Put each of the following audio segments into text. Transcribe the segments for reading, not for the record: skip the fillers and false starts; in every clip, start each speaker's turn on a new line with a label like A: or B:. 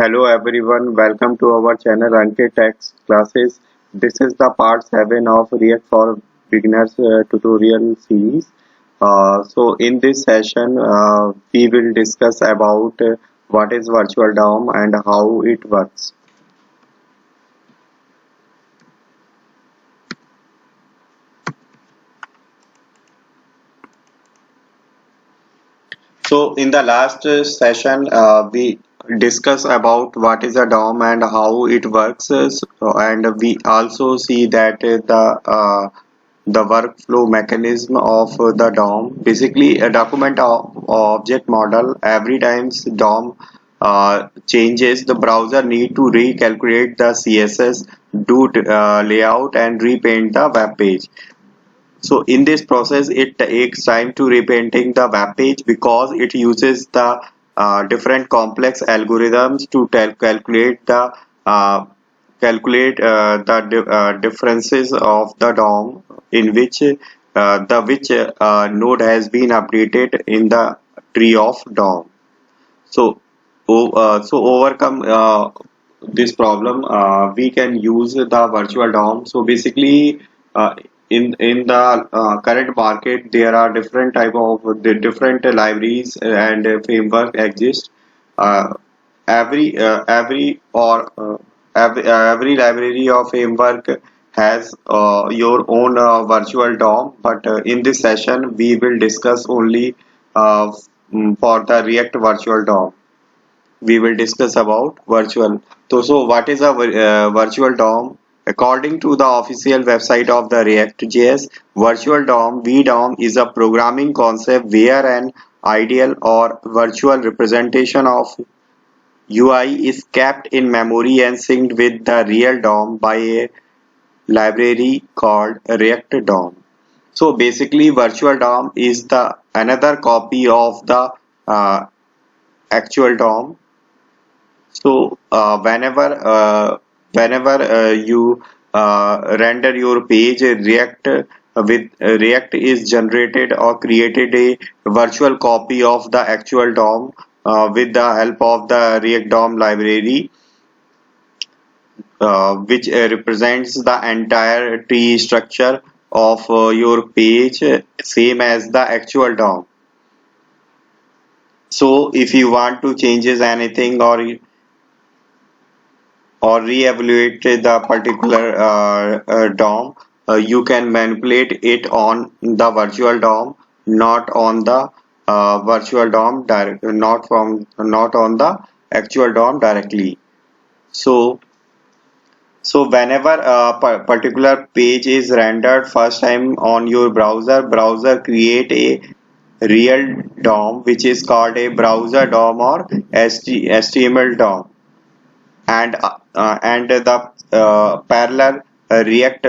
A: Hello everyone, welcome to our channel Ankit Text Classes. This is the part 7 of React for Beginners tutorial series. So in this session, we will discuss about what is Virtual DOM and how it works. So in the last session, we discuss about what is a DOM and how it works, and we also see that the workflow mechanism of the DOM. Basically, a document object model. Every time DOM changes, the browser need to recalculate the CSS, do layout, and repaint the web page. So in this process, it takes time to repainting the web page because it uses the different complex algorithms to calculate the differences of the DOM in which node has been updated in the tree of DOM. So, so overcome this problem, we can use the virtual DOM. So basically, in the current market, there are different type of the different libraries and framework exist. Uh, every library or framework has your own virtual DOM. But in this session, we will discuss only for the React virtual DOM. We will discuss about virtual. So what is a virtual DOM? According to the official website of the React.js, virtual DOM (VDOM) is a programming concept where an ideal or virtual representation of UI is kept in memory and synced with the real DOM by a library called React DOM. So basically, virtual DOM is the another copy of the actual DOM. So whenever you render your page, React is generated or created a virtual copy of the actual DOM with the help of the React DOM library, which represents the entire tree structure of your page, same as the actual DOM. So if you want to changes anything or re-evaluate the particular DOM, you can manipulate it on the virtual DOM, not on the virtual DOM direct, not on the actual DOM directly. So whenever a particular page is rendered first time on your browser create a real DOM which is called a browser DOM or HTML DOM, and the parallel React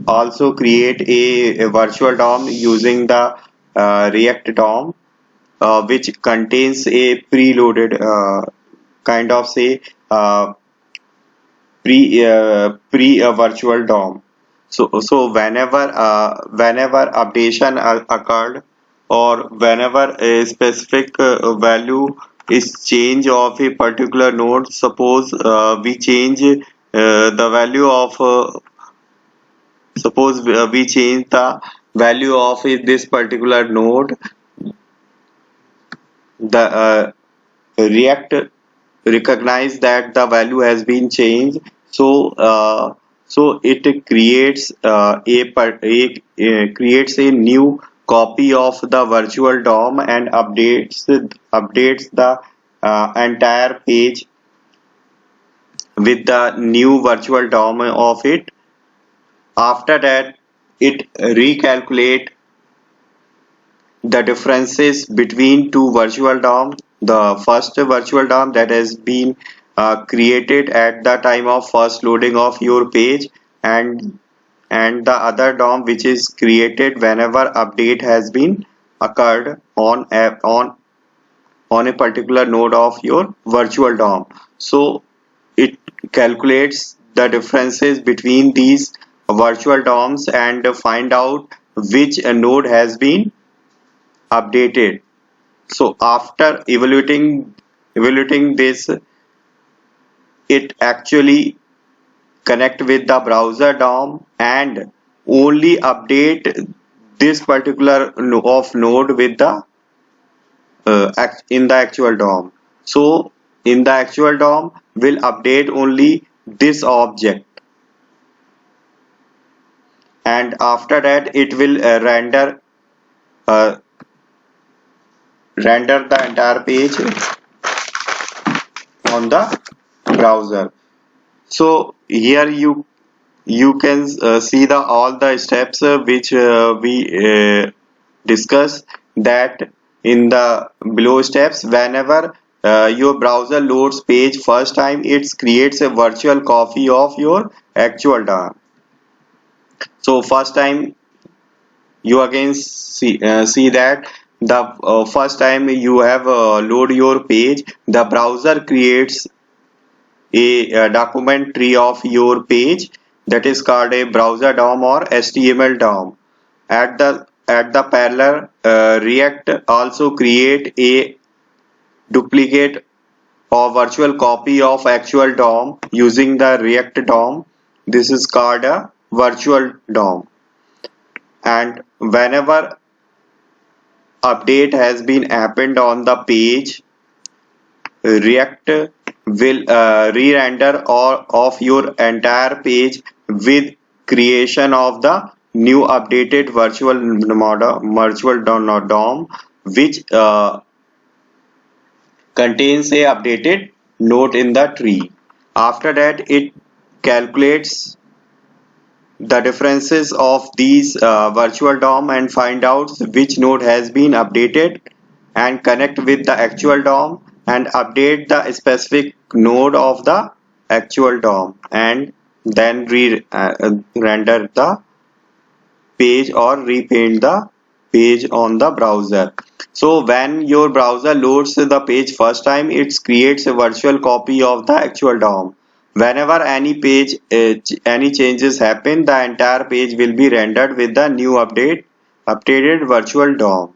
A: also create a virtual DOM using the React DOM, which contains a preloaded kind of say pre virtual DOM. So whenever updation occurred, or whenever a specific value is change of a particular node, suppose we change the value of suppose we change the value of this particular node, the React recognize that the value has been changed. So it creates creates a new copy of the virtual DOM and updates the entire page with the new virtual DOM of it. After that, it recalculate the differences between two virtual DOM. The first virtual DOM that has been created at the time of first loading of your page, and the other DOM which is created whenever update has been occurred on a particular node of your virtual DOM. So it calculates the differences between these virtual DOMs and find out which node has been updated. So after evaluating this it actually connect with the browser DOM and only update this particular of node with the in the actual DOM. So in the actual DOM will update only this object, and after that it will uh, render the entire page on the browser. So here you can see the all the steps which we discuss, that in the below steps, whenever your browser loads page first time, it creates a virtual copy of your actual DOM. So first time you again see that the first time you have load your page, the browser creates a document tree of your page, that is called a browser DOM or HTML DOM. At the parallel, React also create a duplicate or virtual copy of actual DOM using the React DOM. This is called a virtual DOM. And whenever update has been happened on the page, React will re-render all of your entire page with creation of the new updated virtual DOM, which contains a updated node in the tree. After that, it calculates the differences of these virtual DOM and find out which node has been updated, and connect with the actual DOM and update the specific node of the actual DOM, and then render the page or repaint the page on the browser. So when your browser loads the page first time, it creates a virtual copy of the actual DOM. Whenever any changes happen, the entire page will be rendered with the new updated virtual DOM.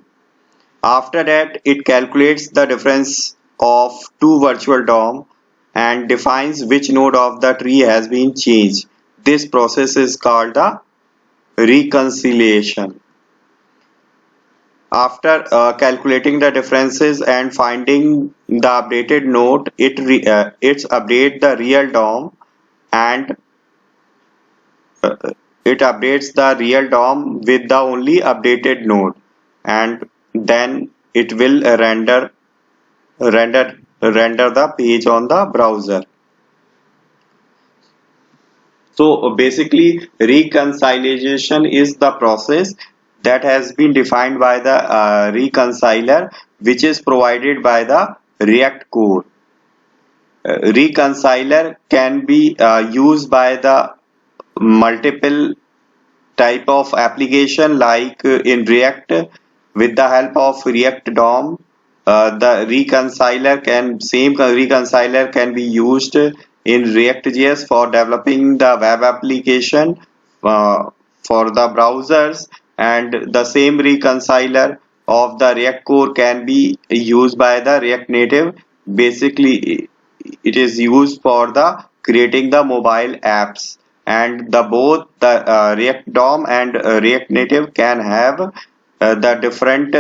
A: After that, it calculates the difference of two virtual DOM and defines which node of the tree has been changed. This process is called the reconciliation. After calculating the differences and finding the updated node, it's update the real DOM, and uh, it updates the real DOM with the only updated node, and then it will render the page on the browser. So basically, reconciliation is the process that has been defined by the reconciler, which is provided by the React core. Reconciler can be used by the multiple type of application, like in React with the help of React DOM. The same reconciler can be used in React.js for developing the web application for the browsers, and the same reconciler of the React core can be used by the React Native. Basically, it is used for the creating the mobile apps, and the both the React DOM and React Native can have the different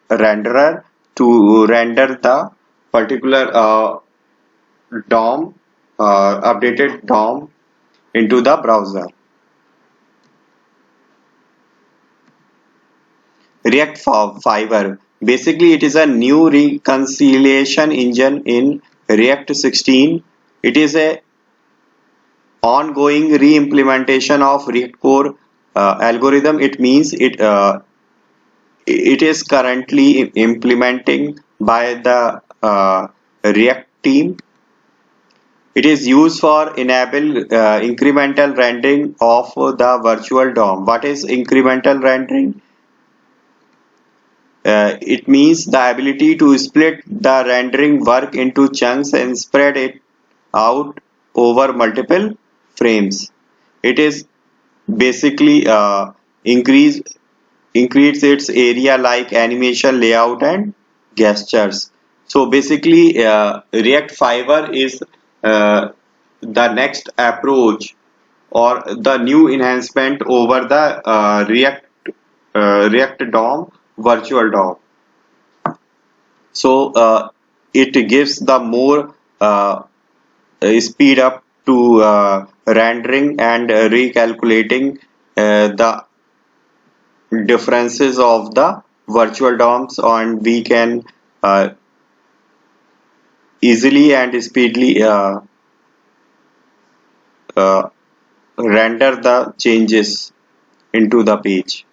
A: renderer to render the particular DOM updated DOM into the browser. React Fiber, basically it is a new reconciliation engine in React 16. It is a ongoing re-implementation of React core algorithm. It means it is currently implementing by the React team. It is used for enable incremental rendering of the virtual DOM. What is incremental rendering? It means the ability to split the rendering work into chunks and spread it out over multiple frames. It is basically increase its area like animation, layout, and gestures. So basically, React Fiber is uh, the next approach or the new enhancement over the React DOM virtual DOM. So it gives the more speed up to rendering and recalculating the differences of the virtual DOMs, and we can uh, easily and speedily uh, render the changes into the page.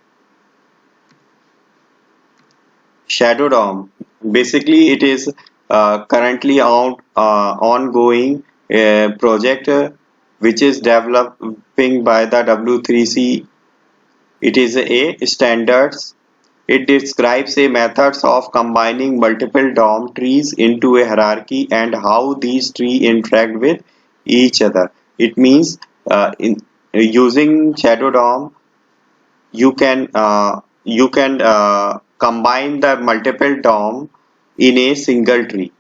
A: Shadow DOM. Basically, it is currently ongoing project which is developing by the W3C. It is a standards. It describes a methods of combining multiple DOM trees into a hierarchy and how these trees interact with each other. It means in using Shadow DOM, you can combine the multiple DOM in a single tree.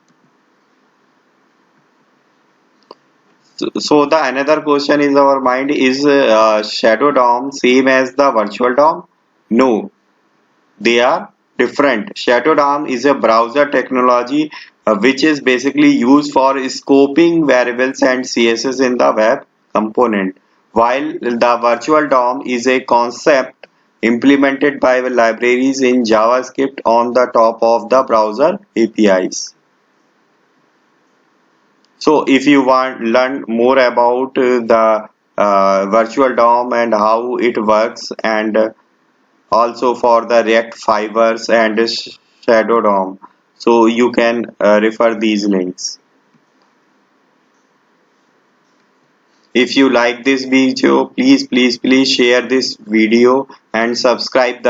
A: So the another question is our mind, is Shadow DOM same as the virtual DOM? No, they are different. Shadow DOM is a browser technology which is basically used for scoping variables and CSS in the web component, while the virtual DOM is a concept implemented by libraries in JavaScript on the top of the browser APIs. So if you want learn more about the virtual DOM and how it works, and also for the React Fibers and Shadow DOM, so you can refer these links. If you like this video, please share this video and subscribe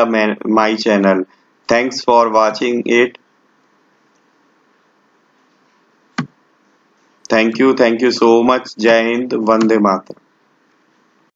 A: my channel. Thanks for watching it. Thank you so much. Jai Hind, Vande Mataram.